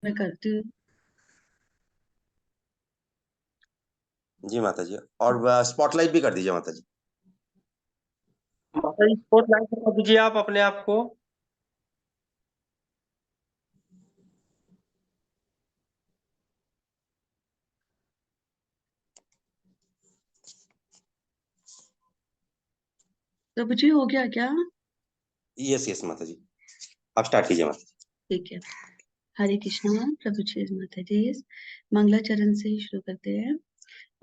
मैं करती हूँ। जी माता जी। और स्पॉटलाइट भी कर दीजिए माता जी। माता जी स्पॉट लाइट कर दीजिए आप अपने आप को। तो मुझे हो गया क्या? यस यस माता जी, आप स्टार्ट कीजिए माता जी। ठीक है। हरे कृष्णा प्रभु जी माता जी। मंगलाचरण से ही शुरू करते हैं।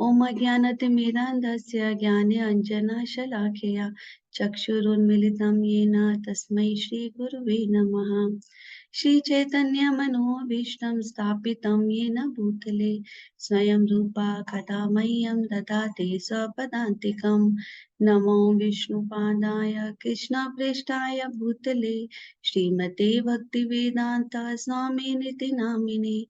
ओम अज्ञानतिमिरान्धस्य ज्ञाने अंजनशलाकया चक्षुरुन्मीलितं येन तस्मै श्रीगुरुवे नमः। श्रीचैतन्यमनोभीष्टं स्थापितं येन भूतले स्वयं रूपा कदा मह्यं ददाति स्वपदान्तिकं। नमो विष्णुपादाय कृष्णप्रेष्ठाय भूतले श्रीमते भक्तिवेदान्त स्वामिनिति नामिने।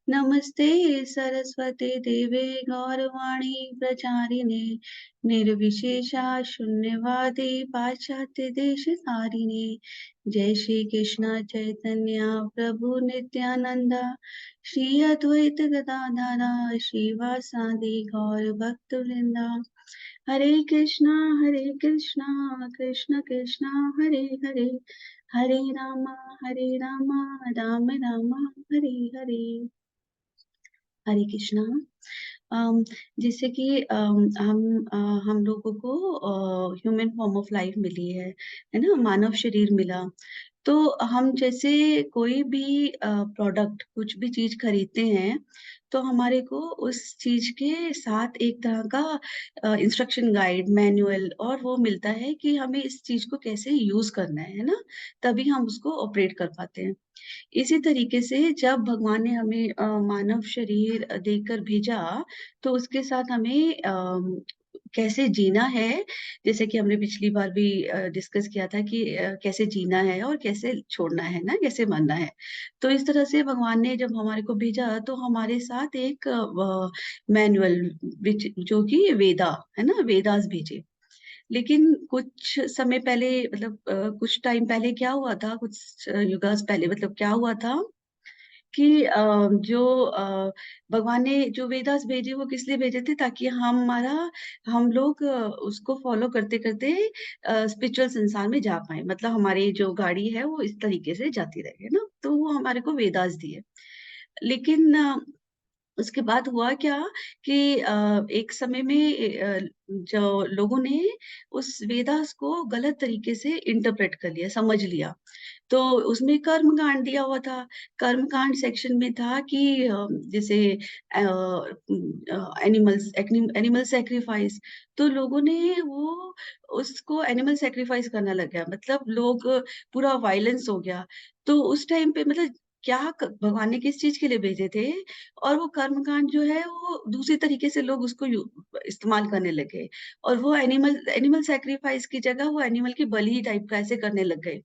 नमस्ते सरस्वते देवे गौरवाणी प्रचारिणे निर्विशेषा शून्यवादी पाश्चात्य देश तारिणे। जय श्री कृष्ण चैतन्य प्रभु नित्यानंद श्री अद्वैत गदाधरा श्रीवासादि गौर भक्त वृंदा। हरे कृष्णा कृष्ण कृष्णा हरे हरे हरे राम राम राम हरे हरे। हरे कृष्णा। जैसे कि हम लोगों को ह्यूमन फॉर्म ऑफ लाइफ मिली है ना, मानव शरीर मिला। तो हम जैसे कोई भी प्रोडक्ट कुछ भी चीज खरीदते हैं तो हमारे को उस चीज के साथ एक तरह का इंस्ट्रक्शन गाइड मैनुअल और वो मिलता है कि हमें इस चीज को कैसे यूज करना है ना, तभी हम उसको ऑपरेट कर पाते हैं। इसी तरीके से जब भगवान ने हमें मानव शरीर देकर भेजा तो उसके साथ हमें कैसे जीना है, जैसे कि हमने पिछली बार भी डिस्कस किया था कि कैसे जीना है और कैसे छोड़ना है ना, कैसे मरना है। तो इस तरह से भगवान ने जब हमारे को भेजा तो हमारे साथ एक मैनुअल जो कि वेदा है ना, वेदास भेजे। लेकिन कुछ समय पहले मतलब कुछ टाइम पहले क्या हुआ था, कुछ युगास पहले मतलब क्या हुआ था कि जो भगवान ने जो वेदास भेजे वो किस लिए भेजे थे, ताकि हम लोग उसको फॉलो करते करते स्पिरिचुअल संसार में जा पाए। मतलब हमारी जो गाड़ी है वो इस तरीके से जाती रहे ना, तो वो हमारे को वेदास दिए। लेकिन उसके बाद हुआ क्या कि एक समय में जो लोगों ने उस वेदास को गलत तरीके से इंटरप्रेट कर लिया, समझ लिया। तो उसमें कर्म कांड दिया हुआ था। कर्म कांड सेक्शन में था कि जैसे एनिमल सेक्रीफाइस। तो लोगों ने वो उसको एनिमल सेक्रीफाइस करना लग गया, मतलब लोग पूरा वायलेंस हो गया। तो उस टाइम पे मतलब भगवान ने किस चीज के लिए भेजे थे, और वो कर्मकांड जो है वो दूसरी तरीके से लोग उसको इस्तेमाल करने लगे। और वो एनिमल एनिमल सैक्रिफाइस की जगह वो एनिमल की बलि टाइप का ऐसे करने लग गए।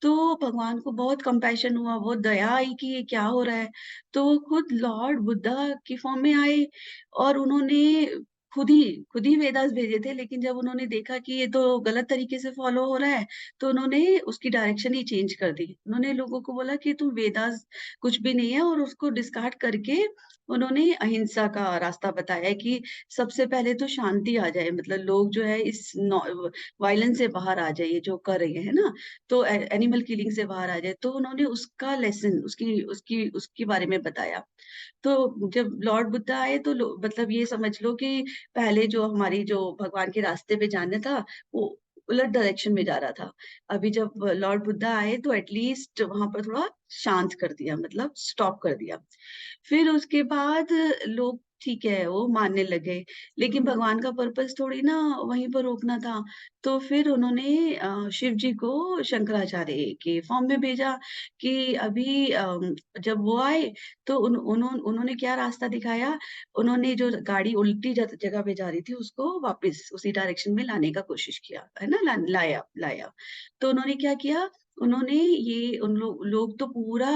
तो भगवान को बहुत कंपैशन हुआ, बहुत दया आई कि ये क्या हो रहा है। तो वो खुद लॉर्ड बुद्धा की फॉर्म में आए और उन्होंने खुद ही वेदास भेजे थे। लेकिन जब उन्होंने देखा कि ये तो गलत तरीके से फॉलो हो रहा है तो उन्होंने उसकी डायरेक्शन ही चेंज कर दी। उन्होंने लोगों को बोला कि तुम वेदास कुछ भी नहीं है, और उसको डिस्कार्ड करके उन्होंने अहिंसा का रास्ता बताया कि सबसे पहले तो शांति आ जाए, मतलब लोग जो है इस वायलेंस से बाहर आ जाइए जो कर रहे हैं ना, तो एनिमल किलिंग से बाहर आ जाए। तो उन्होंने उसका लेसन उसकी उसकी उसके बारे में बताया। तो जब लॉर्ड बुद्धा आए तो मतलब ये समझ लो कि पहले जो हमारी जो भगवान के रास्ते पे जाना था वो उलट डायरेक्शन में जा रहा था। अभी जब लॉर्ड बुद्धा आए तो एटलीस्ट वहां पर थोड़ा शांत कर दिया, मतलब स्टॉप कर दिया। फिर उसके बाद लोग ठीक है वो मानने लगे। लेकिन भगवान का पर्पस थोड़ी ना वहीं पर रोकना था। तो फिर उन्होंने शिव जी को शंकराचार्य के फॉर्म में भेजा कि अभी जब वो आए तो उन्होंने क्या रास्ता दिखाया। उन्होंने जो गाड़ी उल्टी जगह पे जा रही थी उसको वापस उसी डायरेक्शन में लाने का कोशिश किया है ना, लाया लाया। तो उन्होंने क्या किया उन्होंने ये लोग तो पूरा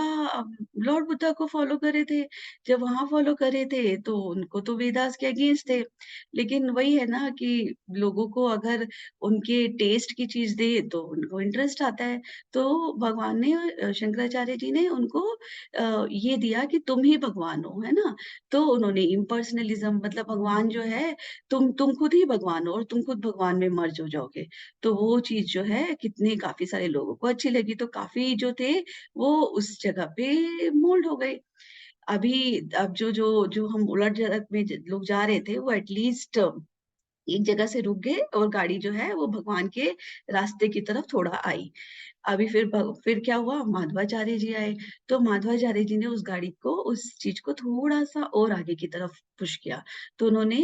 लॉर्ड बुद्धा को फॉलो कर रहे थे। जब वहाँ फॉलो कर रहे थे तो उनको तो वेदास के अगेंस्ट थे। लेकिन वही है ना कि लोगों को अगर उनके टेस्ट की चीज़ दे तो उनको इंटरेस्ट आता है। तो भगवान ने शंकराचार्य जी ने उनको ये दिया कि तुम ही भगवान हो, है ना? तो उन्होंने इम्पर्सनलिज्म मतलब भगवान जो है तुम खुद ही भगवान हो और तुम खुद भगवान में मर्ज हो जाओगे। तो वो चीज़ जो है कितने काफ़ी सारे लोगों को अच्छी लगी, तो काफ़ी जो थे वो उस जगह पे मोल्ड हो गए। अभी अब जो हम उलट जगत में लोग जा रहे थे वो एटलीस्ट एक जगह से रुक गए और गाड़ी जो है वो भगवान के रास्ते की तरफ थोड़ा आई। अभी फिर क्या हुआ, माधवाचार्य जी आए। तो माधवाचार्य जी ने उस गाड़ी को, उस चीज को थोड़ा-सा और आगे की तरफ पुश किया। तो उन्होंने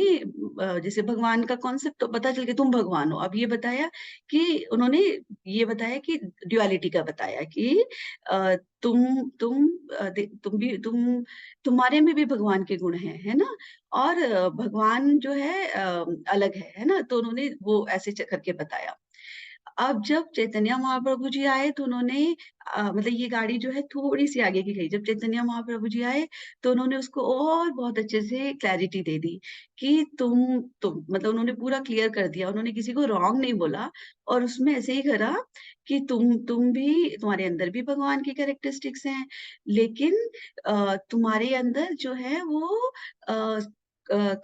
जैसे भगवान का कॉन्सेप्ट तो पता चल गया तुम भगवान हो। अब ये बताया कि उन्होंने ये बताया कि ड्युअलिटी का बताया कि अ, तुम तुम भी तुम्हारे में भी भगवान के गुण हैं, है ना? और भगवान जो है अलग है ना? तो उन्होंने वो ऐसे करके बताया। अब जब चैतन्य महाप्रभु जी आए तो उन्होंने मतलब ये गाड़ी जो है थोड़ी-सी आगे की गई। जब चैतन्य महाप्रभु जी आए तो उन्होंने उसको और बहुत अच्छे से क्लैरिटी दे दी कि तुम मतलब उन्होंने पूरा क्लियर कर दिया। उन्होंने किसी को रॉन्ग नहीं बोला और उसमें ऐसे ही करा कि तुम भी, तुम्हारे अंदर भी भगवान की कैरेक्टरिस्टिक्स हैं, लेकिन तुम्हारे अंदर जो है वो अ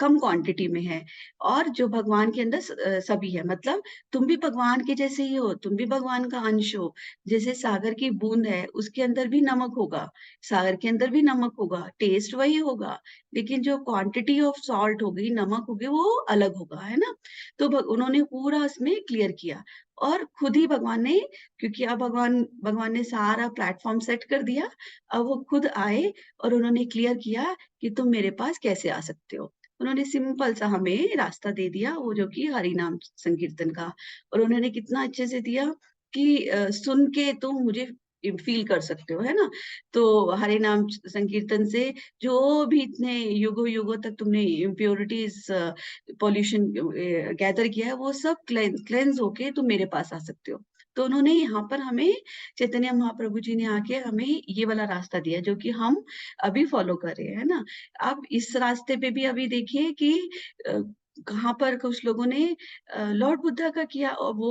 कम क्वांटिटी में है और जो भगवान के अंदर सभी है। मतलब तुम भी भगवान के जैसे ही हो, तुम भी भगवान का अंश हो। जैसे सागर की बूंद है, उसके अंदर भी नमक होगा, सागर के अंदर भी नमक होगा, टेस्ट वही होगा, लेकिन जो क्वांटिटी ऑफ सॉल्ट होगी, नमक होगी, वो अलग होगा, है ना? तो उन्होंने पूरा इसमें क्लियर किया और खुद ही भगवान ने, क्योंकि अब भगवान ने सारा प्लेटफॉर्म सेट कर दिया। अब वो खुद आए और उन्होंने क्लियर किया कि तुम मेरे पास कैसे आ सकते हो। उन्होंने सिंपल सा हमें रास्ता दे दिया, वो जो कि हरि नाम संकीर्तन का। और उन्होंने कितना अच्छे से दिया कि सुन के तुम मुझे फ़ील कर सकते हो, है ना? तो हरि नाम संकीर्तन से जो भी इतने युगों-युगों तक तुमने इम्प्योरिटीज़ पॉल्यूशन गैदर किया है, वो सब क्लेंज़ होके तुम मेरे पास आ सकते हो। तो उन्होंने यहाँ पर हमें, चैतन्य महाप्रभु जी ने आके हमें ये वाला रास्ता दिया जो कि हम अभी फ़ॉलो कर रहे हैं, है ना? आप इस रास्ते पे भी अभी देखिए कि अ, कहाँ पर कुछ लोगों ने लॉर्ड बुद्धा का किया और वो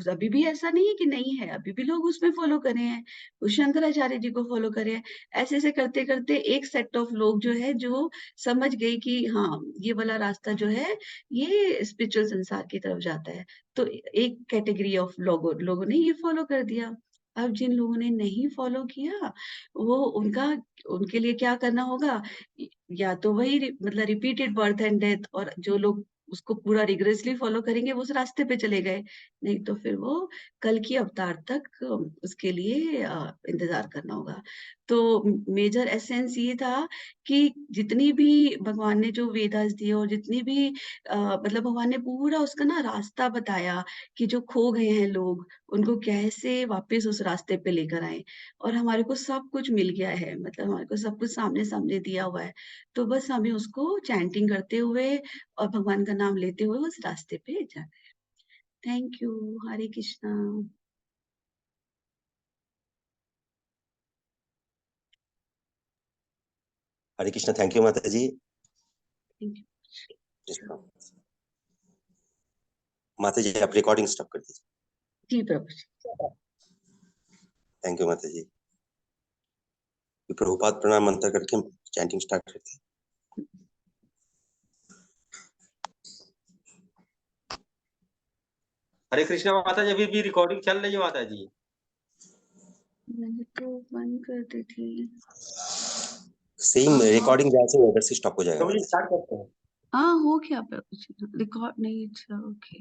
अभी भी ऐसा नहीं है कि नहीं है, अभी भी लोग उसमें फ़ॉलो कर रहे हैं। वो शंकराचार्य जी को फ़ॉलो कर रहे हैं। ऐसे-ऐसे करते-करते एक सेट ऑफ लोग जो है जो समझ गए कि हाँ, ये वाला रास्ता जो है ये स्पिरिचुअल संसार की तरफ जाता है। तो एक कैटेगरी ऑफ लोगों लोगों ने ये फ़ॉलो कर दिया। अब जिन लोगों ने नहीं फ़ॉलो किया, वो उनके लिए क्या करना होगा, या तो वही मतलब रिपीटेड बर्थ एंड डेथ, और जो लोग उसको पूरा रिगरसली फॉलो करेंगे वो उस रास्ते पे चले गए, नहीं तो फिर वो कल की अवतार तक उसके लिए इंतजार करना होगा। तो मेजर एसेंस ये था कि जितनी भी भगवान ने जो वेदास दिए और जितनी भी मतलब भगवान ने पूरा उसका ना रास्ता बताया कि जो खो गए हैं लोग उनको कैसे वापस उस रास्ते पे लेकर आए। और हमारे को सब कुछ मिल गया है, मतलब हमारे को सब कुछ सामने-सामने दिया हुआ है। तो बस हमें उसको चैंटिंग करते हुए और भगवान का नाम लेते हुए उस रास्ते पे जाना है। Thank you. Hare Krishna. Hare Krishna. Thank you माता जी। Thank you. कृष्णा। माता जी आप रिकॉर्डिंग स्टॉप कर दीजिए। जी प्रभु जी। थैंक यू माता जी। प्रभुपाद प्रणाम मंत्र करके चैंटिंग स्टार्ट करते हैं। हरे कृष्णा माता जी, अभी भी रिकॉर्डिंग चल रही है माता जी। मैंने तो बंद कर दी थी। सेम रिकॉर्डिंग जहाँ से उधर से स्टॉप हो जाएगा तो माता जी। स्टार्ट करते हैं। हाँ, हो गया प्रभु जी। रिकॉर्ड नहीं, अच्छा ओके।